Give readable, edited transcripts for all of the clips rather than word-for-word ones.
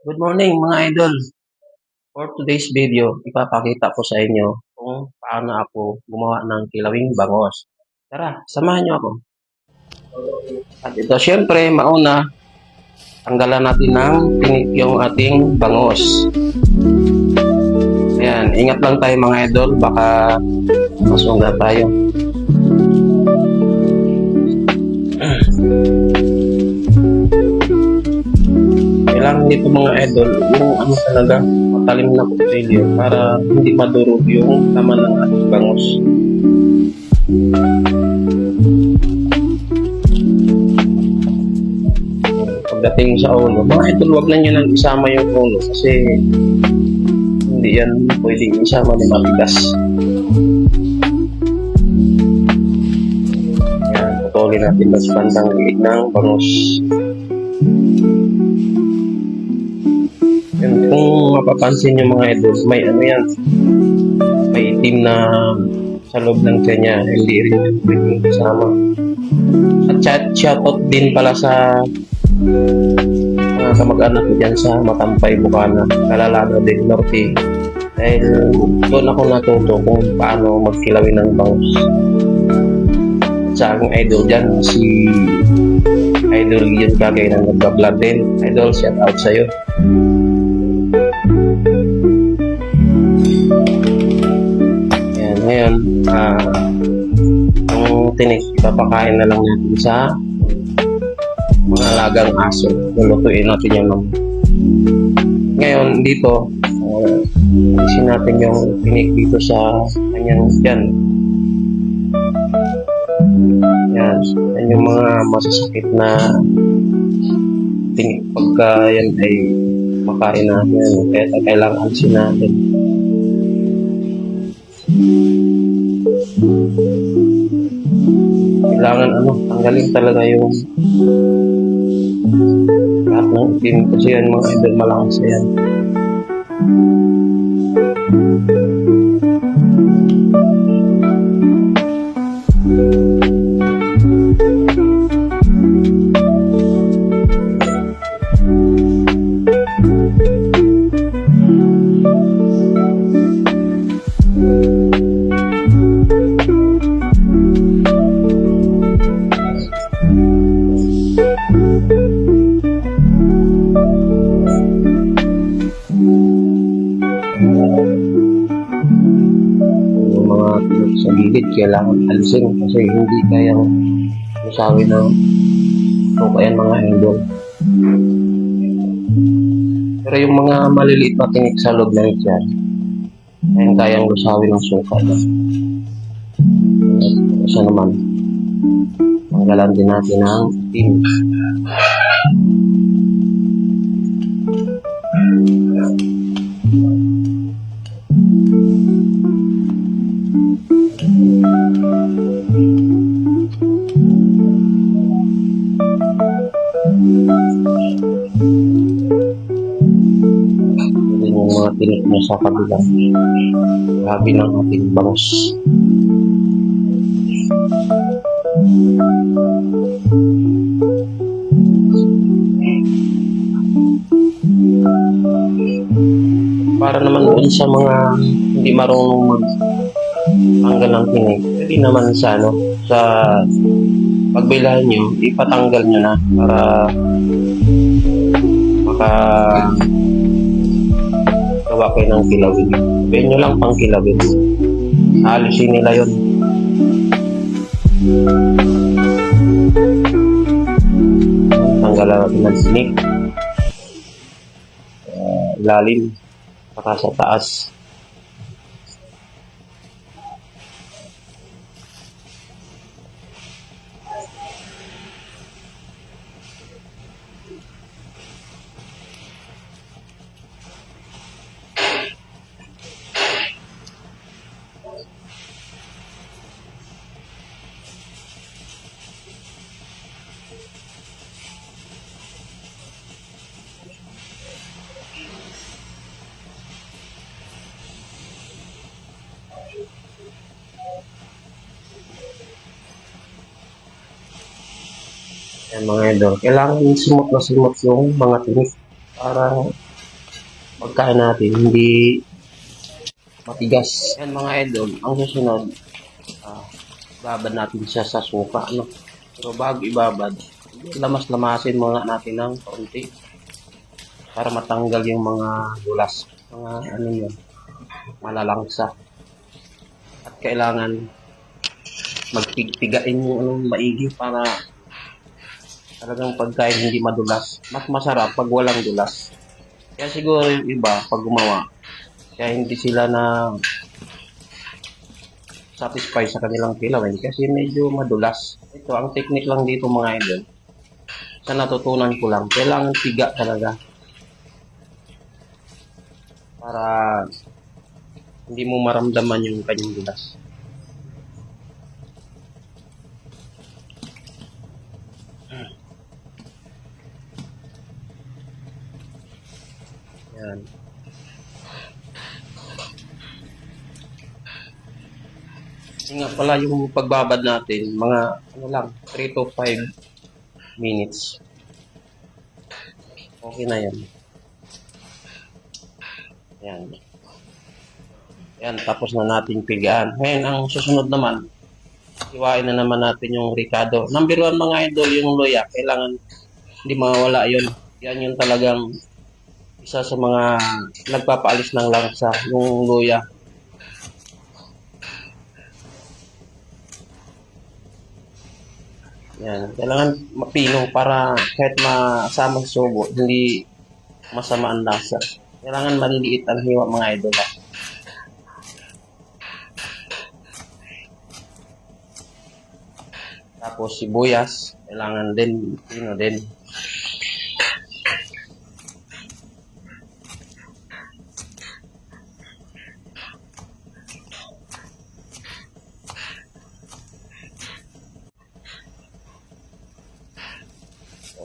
Good morning mga idol. For today's video, ipapakita ko sa inyo kung paano ako gumawa ng kilawing bangos. Tara, samahan niyo ako. At ito syempre, mauna, tanggalan natin ng tinik yung ating bangos. Ayan, ingat lang tayo mga idol, baka masungga tayo. Kailangan dito mga idol, yung ano talaga, matalim na kutsilyo para hindi madurog yung laman ng ating bangos. Pagdating sa ulo, mga idol, wag na nyo nang isama yung ulo kasi hindi yan pwedeng isama ni matigas. Yan, putulin natin mas bandang liig ng bangos. Yan, kung mapapansin nyo mga idol, may ano yan, may itim na sa loob ng kanya, hindi rin yung pwedeng isama. At shoutout din pala sa mga kamag-anak ko dyan sa Matampay, Bukana, Calalano del Norte. Dahil doon ako natuto kung paano magkilawin ng bangus. At sa aking idol dyan, si Idol Ian Kagay na nagbablog din. Idol, shout out sa'yo. Ayan, ngayon, ang tinik, ipapakain na lang natin sa mga alagang aso. Lulutuin natin yung naman. Ngayon, dito, alisin natin yung tinik dito sa kanyang dyan. Yan. Yan yung mga masasakit na tinik pagka yan ay makain natin. Kaya kailangan alisin natin. Kailangan tanggalin talaga yung lahat ng itim kasi yan mga idol, malakas yan. Yung mga tinik sa gilid kailangan alisin kasi hindi kayang masawi ng tukayan mga idol. Pero yung mga maliliit na tinik sa loob ng tiyan, ayun kayang lusawi ng suka. Isa naman, tanggalan din natin ang itim. Yung mga tinik niya sa kabilang labi ng ating bangus. Para naman doon sa mga hindi marunong magtanggal ng tinik, pwede naman sa sa pagbilahan nyo, ipatanggal nyo na para gawa kayo ng kilawin. Sabihin nyo lang pang kilawin. Alisin nila yun. Tanggalan natin ng tinik. Ilalim. Saka sa taas. Yan mga idol, kailangan simot na simot yung mga tinik para pagkain natin hindi matigas. Yan mga idol, ang susunod, babad natin siya sa suka, ano. Pero bago ibabad, lamas-lamasin muna natin ng kaunti para matanggal yung mga dulas, mga ano yun, malalangsa. At kailangan magpigpigain yung anong maigi para talagang pagkain hindi madulas. Mas masarap pag walang dulas. Kaya siguro yung iba, pag gumawa, kaya hindi sila na satisfy sa kanilang kilawin kasi medyo madulas. Ito, ang technique lang dito mga idol, sa natutunan ko lang, kailangan piga talaga para hindi mo maramdaman yung kanyang dulas. Yan. Yun nga pala yung pagbabad natin, mga ano lang, 3 to 5 minutes. Okay na yan. Yan. Yan, tapos na natin pigaan. Ngayon, ang susunod naman, iwain na naman natin yung ricado. Number 1 mga idol, yung luya. Kailangan hindi mawala yun. Yan yung talagang isa sa mga nagpapaalis ng langsa, yung luya. Yan, kailangan mapino para kahit masama sa subo, hindi masama ang lasa. Kailangan maliliit ang hiwa mga idol. Tapos sibuyas, kailangan din, pino din.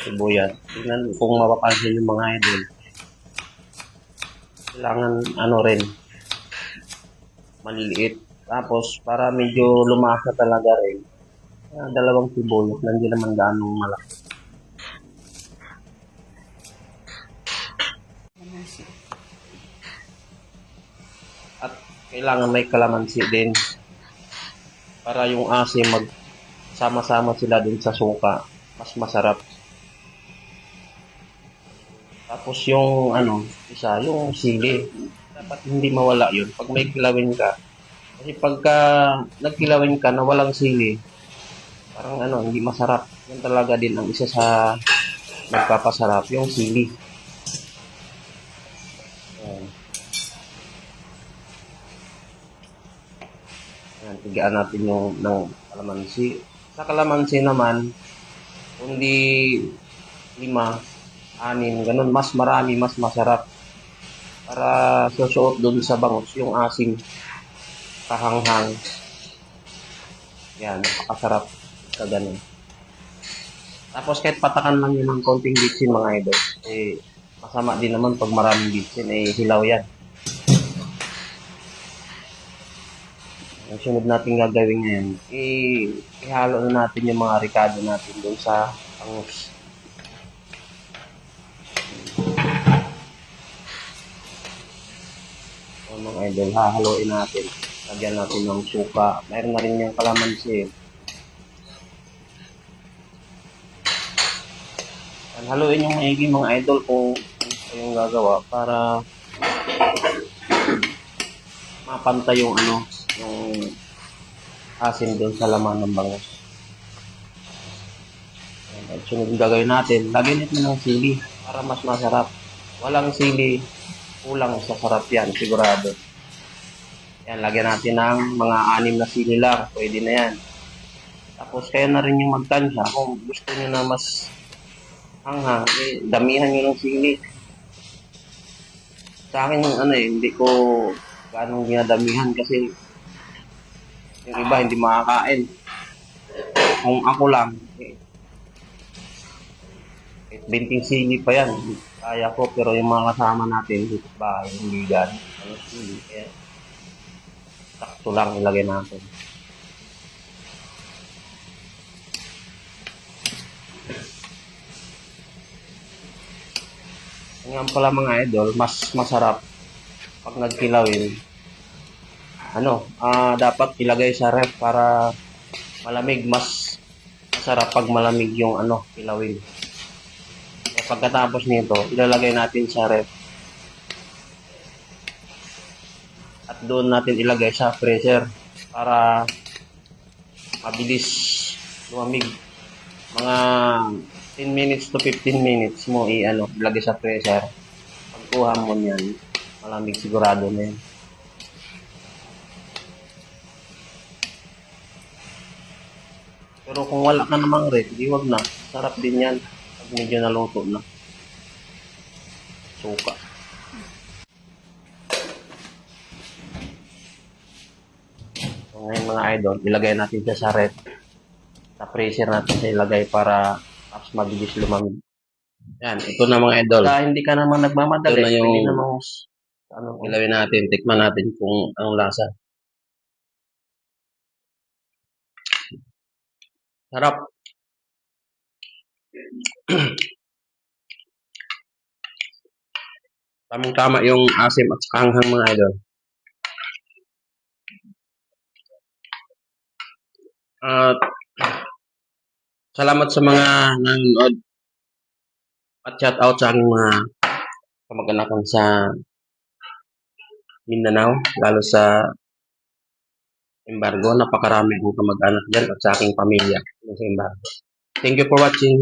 Sibuyas. Tingnan kung mapapansin yung mga idol. Kailangan ano rin, maliliit. Tapos para medyo lumasa talaga rin, dalawang sibuyas, hindi naman gaanong malaki. At kailangan may kalamansi din para yung asim magsama-sama sila din sa suka, mas masarap. Tapos yung ano, isa, yung sili. Dapat hindi mawala yun pag may kilawin ka. Kasi pagka nagkilawin ka na walang sili, parang ano, hindi masarap. Yan talaga din ang isa sa nagpapasarap, yung sili. Ayan. Ayan, tigaan natin yung ng kalamansi. Sa kalamansi naman, kundi 5, 6, ganun, mas marami, mas masarap. Para susuot doon sa bangus, yung asim, kahanghang. Yan, napakasarap sa ganun. Tapos kahit patakan lang yun ng konting bitsin mga idol, eh, masama din naman pag maraming bitsin, eh, hilaw yan. Ang sunod natin gagawin ngayon, ihalo na natin yung mga ricado natin doon sa bangus. Mga idol, hahaluin natin. Lagyan natin ng suka. Mayroon na rin yung kalamansi. Haluin yung maigi mga idol kung ano yung gagawa para mapantay yung ano, yung asin doon sa laman ng bangus. At sunod yung gagawin natin, lagyan natin ng sili para mas masarap. Walang sili, kulang sa sarap yan, sigurado. Yan, lagyan natin ng mga 6 na sili lang. Pwede na yan. Tapos, kaya na rin yung magtansya. Kung gusto nyo na mas hanghang, eh, damihan nyo ng sili. Sa akin yung ano hindi ko ganong ginadamihan kasi yung iba hindi makakain. Kung ako lang, 20 sili pa yan. Kaya ko, pero yung mga kasama natin dito ba, hindi gan. Ano sili, kaya sakto lang ilagay natin. Ngayon pala mga idol, mas masarap pag nagkilawin. Dapat ilagay sa ref para malamig. Mas masarap pag malamig yung kilawin. E pagkatapos nito, ilalagay natin sa ref. At doon natin ilagay sa freezer para mabilis lumamig. Mga 10 minutes to 15 minutes mo ilagay sa freezer. Pagkuha mo niyan, malamig sigurado na yan. Pero kung wala ka namang ref, di wag na. Sarap din yan pag medyo naluto na. Suka. So ngayon mga idol, ilagay natin siya sa ref. Sa freezer natin siya ilagay para mas mabilis lumamig. Yan, ito na mga idol. Kaya hindi ka naman nagmamadali. Ito na yung ilawin natin, tikman natin kung ang lasa. Sarap. Tamang-tama yung asim at anghang mga idol. At salamat sa mga nanonood at shout out sa aking mga kamag-anakan sa Mindanao, lalo sa Embargo. Napakarami kong kamag-anak dyan at sa aking pamilya sa Embargo. Thank you for watching.